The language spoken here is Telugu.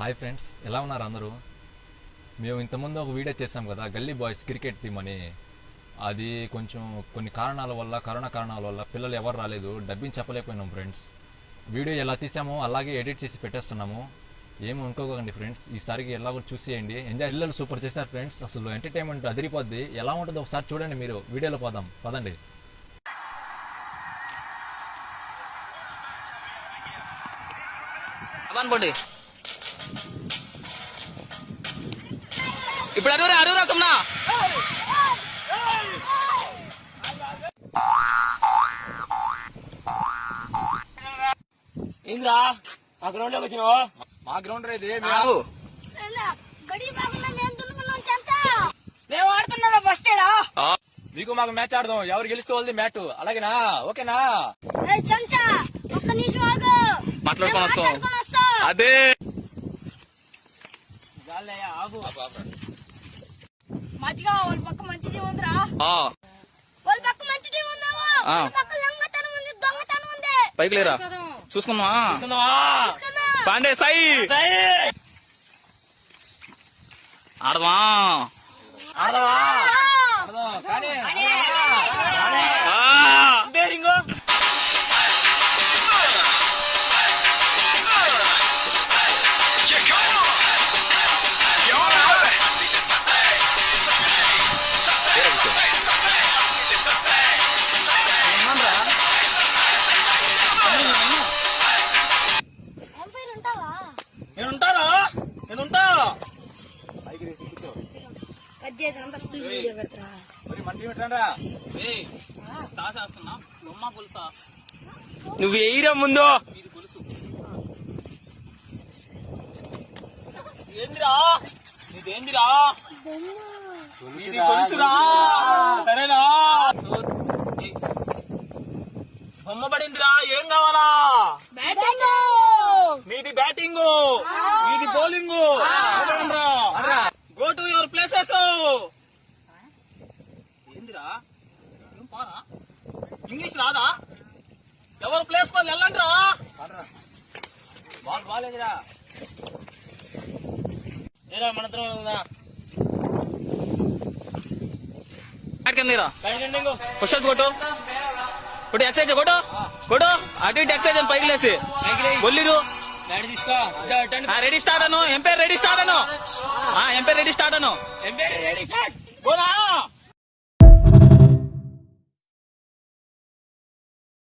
హాయ్ ఫ్రెండ్స్, ఎలా ఉన్నారు అందరూ? మేము ఇంతకుముందు ఒక వీడియో చేసాం కదా, గల్లీ బాయ్స్ క్రికెట్ టీం అని. అది కొంచెం కొన్ని కారణాల వల్ల, కరోనా కారణాల వల్ల పిల్లలు ఎవరు రాలేదు, డబ్బింగ్ చెప్పలేకపోయినాం ఫ్రెండ్స్. వీడియో ఎలా తీసామో అలాగే ఎడిట్ చేసి పెట్టేస్తున్నాము. ఏమి అనుకోకండి ఫ్రెండ్స్, ఈసారికి ఎలాగో చూసేయండి. ఎంజాయ్. పిల్లలు సూపర్ చేశారు ఫ్రెండ్స్, అసలు ఎంటర్టైన్మెంట్ అదిరిపోద్ది. ఎలా ఉంటుందో ఒకసారి చూడండి మీరు. వీడియోలో పోదాం పదండి. ఇప్పుడు అరువురా సుమ్నా ఏంద్రా మా గ్రౌండ్ లోకి వచ్చినావు? మా గ్రౌండ్ ఇది మేము ఆడుతున్నా ఫస్ట్ మీకు మాకు మ్యాచ్ ఆడదాం, ఎవరు గెలిస్తే వాళ్ళది మ్యాచ్. అలాగేనా? ఓకేనా? మాట్లాడుకొని వస్తాం. అదే మంచిగా వాళ్ళ పక్క మంచి టీం ఉందిరా. వాళ్ళ పక్క మంచి టీం ఉందావా? పక్క లంగతనం ఉంది, దొంగతనం ఉంది. పైకి లేరా చూసుకుందామా? పాండే సై ఆడమా కానీ నేనుంటా. నువ్వు ఎయిరా ముందు. ఏందిరా నీదేందిరా? నీది గొలుసురా. సరేనా? బొమ్మ పడిందిరా. ఏం కావాలా? మీది బ్యాటింగ్, మీది bowling. Go to your places. ఏందిరా ఇంగ్లీష్ రాదా? ఎవరు ప్లేస్ వాళ్ళు వెళ్ళండి రా. బాల్ బాలేదురా. ఏరా మన పుషప్స్ కొట్టు, కొట్టు ఎక్సైజ్ కొట్టు, కొట్టు అటు ఇటు ఎక్సైజ్ పైకి లేసి బొల్లిరు. రెడీ స్టార్ట్ అను. ఎంపైర్ రెడీ స్టార్ట్ అను. ఎంపైర్ రెడీ స్టార్ట్ అను.